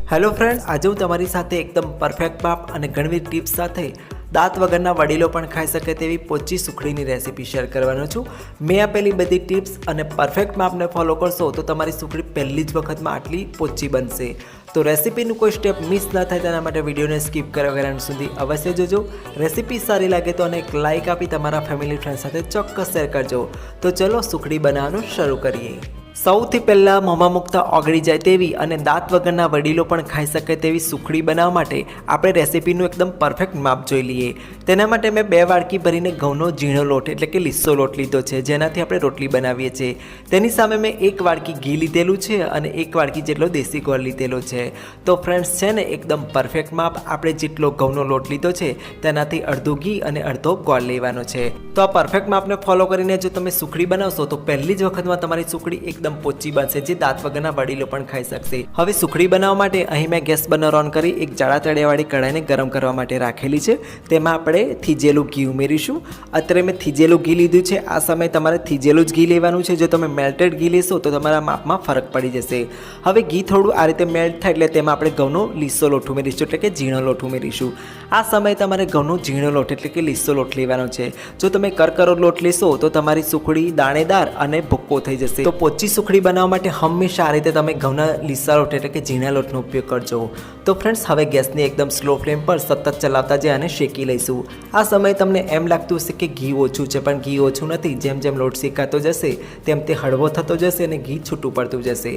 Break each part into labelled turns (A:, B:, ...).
A: Hello friends, આજે હું તમારી સાથે એકદમ પરફેક્ટ માપ અને ઘણી ટિપ્સ સાથે દાંત વગરના વડીલો પણ ખાઈ શકે તેવી પોચી સુખડીની રેસીપી શેર કરવાનો છું। મેં આપેલી બધી ટિપ્સ અને પરફેક્ટ માપને ફોલો કરશો તો તમારી સુખડી પહેલી જ વખતમાં આટલી પોચી બનશે। તો રેસીપીનું કોઈ સ્ટેપ મિસ ના થાય તેના માટે વિડીયોને સ્કીપ કર્યા વગર અંત સુધી અવશ્ય જોજો। રેસીપી સારી લાગે તો અને એક લાઇક આપી તમારા ફેમિલી ફ્રેન્ડ સાથે ચોક્કસ શેર કરજો। તો ચલો સુખડી બનાવવાનું શરૂ કરીએ। સૌથી પહેલાં મોંમાં મૂકતા ઓગળી જાય તેવી અને દાંત વગરના વડીલો પણ ખાઈ શકે તેવી સુખડી બનાવવા માટે આપણે રેસીપીનું એકદમ પરફેક્ટ માપ જોઈ લઈએ। તેના માટે મેં 2 વાડકી ભરીને ઘઉંનો ઝીણો લોટ એટલે કે લીસો લોટ લીધો છે, જેનાથી આપણે રોટલી બનાવીએ છીએ। તેની સામે મેં 1 વાડકી ઘી લીધેલું છે અને 1 વાડકી જેટલો દેશી ગોળ લીધેલો છે। તો ફ્રેન્ડ્સ છે ને એકદમ પરફેક્ટ માપ આપણે જેટલો ઘઉંનો લોટ લીધો છે તેનાથી અડધું ઘી અને અડધો ગોળ લેવાનો છે। તો આ પરફેક્ટ માપને ફોલો કરીને જો તમે સુખડી બનાવશો તો પહેલી જ વખતમાં તમારી સુખડી એકદમ પોચી બનશે, જે દાંત વગરના વડીલો પણ ખાઈ શકશે। હવે સુખડી બનાવવા માટે અહીં મેં ગેસ બર્નર ઓન કરી એક જાડા તળિયાવાળી કઢાઈને ગરમ કરવા માટે રાખેલી છે। તેમાં આપણે થીજેલું ઘી ઉમેરીશું। અત્યારે મેં થીજેલું ઘી લીધું છે। આ સમયે તમારે થીજેલું જ ઘી લેવાનું છે। જો તમે મેલ્ટેડ ઘી લેશો તો તમારા માપમાં ફરક પડી જશે। હવે ઘી થોડું આ રીતે મેલ્ટ થાય એટલે તેમાં આપણે ઘઉંનો લીસો લોટ ઉમેરીશું એટલે કે ઝીણો લોટ ઉમેરીશું। આ સમયે તમારે ઘઉંનો ઝીણો લોટ એટલે કે લીસો લોટ લેવાનો છે। જો તમે કરકરો લોટ લેશો તો તમારી સુખડી દાણેદાર અને ભૂક્કો થઈ જશે। તો પોચી સુખડી બનાવવા માટે હંમેશા આ રીતે તમે ઘઉંના લીસા લોટ એટલે કે ઝીણા લોટનો ઉપયોગ કરજો। તો ફ્રેન્ડ્સ હવે ગેસની એકદમ સ્લો ફ્લેમ પર સતત ચલાવતા જઈ આને શેકી લઈશું। આ સમયે તમને એમ લાગતું હશે કે ઘી ઓછું છે, પણ ઘી ઓછું નથી। જેમ જેમ લોટ શેકાતો જશે તેમ તે હળવો થતો જશે અને ઘી છૂટું પડતું જશે।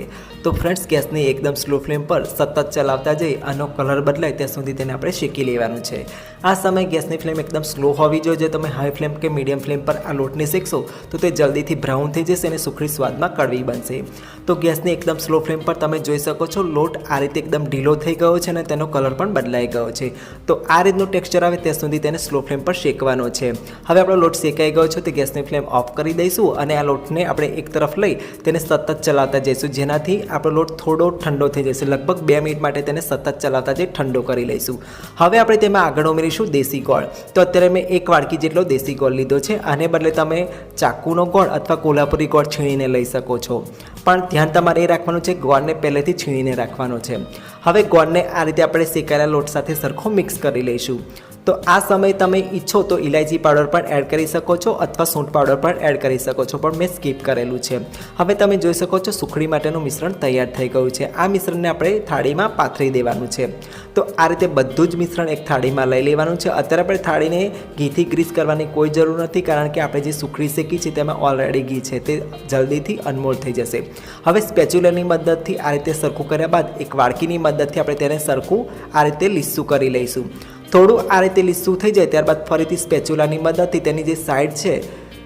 A: તો ફ્રેન્ડ્સ ગેસની એકદમ સ્લો ફ્લેમ પર સતત ચલાવતા જઈ આનો કલર બદલાય ત્યાં સુધી તેને આપણે શેકી લેવાનું છે। આ સમયે ગેસની ફ્લેમ એકદમ સ્લો હોવી જોઈએ। જો તમે હાઈ ફ્લેમ કે મીડિયમ ફ્લેમ પર આ લોટને શેકશો તો તે જલ્દીથી બ્રાઉન થઈ જશે અને સુખડી સ્વાદમાં કડવી બનશે। તો ગેસની એકદમ સ્લો ફ્લેમ પર તમે જોઈ શકો છો લોટ આ રીતે એકદમ ઢીલો થઈ ગયો છે અને તેનો કલર પણ બદલાઈ ગયો છે। તો આ રીતનું ટેક્સચર આવે ત્યાં સુધી તેને સ્લો ફ્લેમ પર શેકવાનો છે। હવે આપણો લોટ શેકાઈ ગયો છે તો ગેસની ફ્લેમ ઓફ કરી દઈશું અને આ લોટને આપણે એક તરફ લઈ તેને સતત ચલાવતા જઈશું, જેનાથી આપણો લોટ થોડો ઠંડો થઈ જશે। લગભગ 2 મિનિટ માટે તેને સતત ચલાવતા જઈ ઠંડો કરી લઈશું। હવે આપણે તેમાં આગળ ઉમેરીશું દેશી ગોળ। તો અત્યારે મેં 1 વાડકી જેટલો દેશી ગોળ લીધો છે। આને બદલે તમે ચાકુનો ગોળ અથવા કોલ્હાપુરી ગોળ છીણીને લઈ શકો છો, પણ ધ્યાન તમારે એ રાખવાનું છે ગોળને પહેલેથી છીણીને રાખવાનો છે। હવે ગોળને આ રીતે આપણે શેકાયેલા લોટ સાથે સરખો મિક્સ કરી લઈશું। તો આ સમયે તમે ઈચ્છો તો ઇલાયચી પાવડર પણ એડ કરી શકો છો અથવા સૂંઠ પાવડર પણ એડ કરી શકો છો, પણ મેં સ્કીપ કરેલું છે। હવે તમે જોઈ શકો છો સુખડી માટેનું મિશ્રણ તૈયાર થઈ ગયું છે। આ મિશ્રણને આપણે થાળીમાં પાથરી દેવાનું છે। તો આ રીતે બધું જ મિશ્રણ એક થાળીમાં લઈ લેવાનું છે। અત્યારે આપણે થાળીને ઘીથી ગ્રીસ કરવાની કોઈ જરૂર નથી, કારણ કે આપણે જે સુખડી શેકી છે તેમાં ઓલરેડી ઘી છે, તે જલ્દીથી અનમોલ થઈ જશે। હવે સ્પેચ્યુલાની મદદથી આ રીતે સરખું કર્યા બાદ એક વાડકીની મદદથી આપણે તેને સરખું આ રીતે લીસું કરી લઈશું। થોડું આ રીતે લીસું થઈ જાય ત્યારબાદ ફરીથી સ્પેચ્યુલાની મદદથી તેની જે સાઈડ છે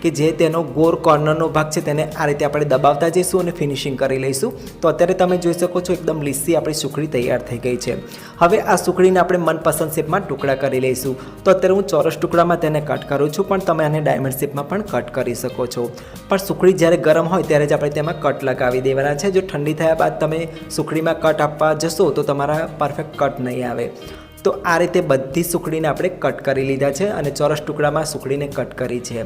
A: કે જે તેનો ગોળ કોર્નરનો ભાગ છે તેને આ રીતે આપણે દબાવતા જઈશું અને ફિનિશિંગ કરી લઈશું। તો અત્યારે તમે જોઈ શકો છો એકદમ લીસી આપણી સુખડી તૈયાર થઈ ગઈ છે। હવે આ સુખડીને આપણે મનપસંદ શેપમાં ટુકડા કરી લઈશું। તો અત્યારે હું ચોરસ ટુકડામાં તેને કટ કરું છું, પણ તમે આને ડાયમંડ શેપમાં પણ કટ કરી શકો છો। પણ સુખડી જ્યારે ગરમ હોય ત્યારે જ આપણે તેમાં કટ લગાવી દેવાના છે। જો ઠંડી થયા બાદ તમે સુખડીમાં કટ આપવા જશો તો તમારા પરફેક્ટ કટ નહીં આવે। તો આ રીતે બધી સુખડીને આપણે કટ કરી લીધા છે અને ચોરસ ટુકડામાં સુખડીને કટ કરી છે।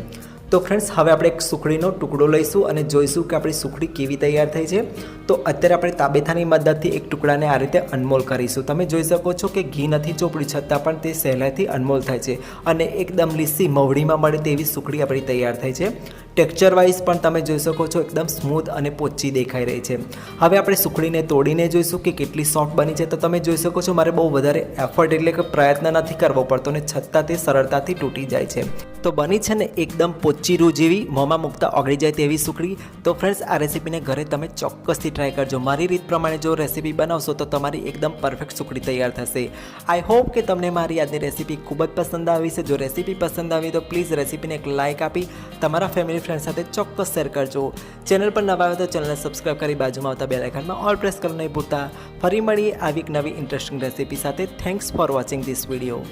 A: તો ફ્રેન્ડ્સ હવે આપણે એક સુખડીનો ટુકડો લઈશું અને જોઈશું કે આપણી સુખડી કેવી તૈયાર થઈ છે। તો અત્યારે આપણે તાબેથાની મદદથી એક ટુકડાને આ રીતે અનમોલ કરીશું। તમે જોઈ શકો છો કે ઘી નથી ચોપડ્યું છતાં પણ તે સહેલાઈથી અનમોલ થાય છે અને એકદમ લીસી મવડીમાં મળે તેવી સુખડી આપણી તૈયાર થઈ છે। ટેક્સચર વાઇઝ પણ તમે જોઈ શકો છો એકદમ સ્મૂથ અને પોચી દેખાઈ રહી છે। હવે આપણે સુખડીને તોડીને જોઈશું કે કેટલી સોફ્ટ બની છે। તો તમે જોઈ શકો છો મારે બહુ વધારે એફર્ટ એટલે કે પ્રયત્ન નથી કરવો પડતો ને છતાં તે સરળતાથી તૂટી જાય છે। તો બની છે ને એકદમ પોચી રૂ જેવી, મોંમાં મૂકતા ઓગળી જાય તેવી સુખડી। તો ફ્રેન્ડ્સ આ રેસીપીને ઘરે તમે ચોક્કસથી ટ્રાય કરજો। મારી રીત પ્રમાણે જો રેસીપી બનાવશો તો તમારી એકદમ પરફેક્ટ સુખડી તૈયાર થશે। આઈ હોપ કે તમને મારી આજની રેસીપી ખૂબ જ પસંદ આવી છે। જો રેસીપી પસંદ આવી તો પ્લીઝ રેસીપીને એક લાઇક આપી તમારા ફેમિલી ફ્રેન્ડ સાથે ચોક્કસ શેર કરજો। ચેનલ પર નવા આવે તો ચેનલને સબસ્ક્રાઈબ કરી બાજુમાં આવતા બેલ આઇકનમાં ઓલ પ્રેસ કરવાનું નહીં ભૂલતા। ફરી મળીએ આવી એક નવી ઇન્ટરેસ્ટિંગ રેસીપી સાથે। Thanks for watching this video.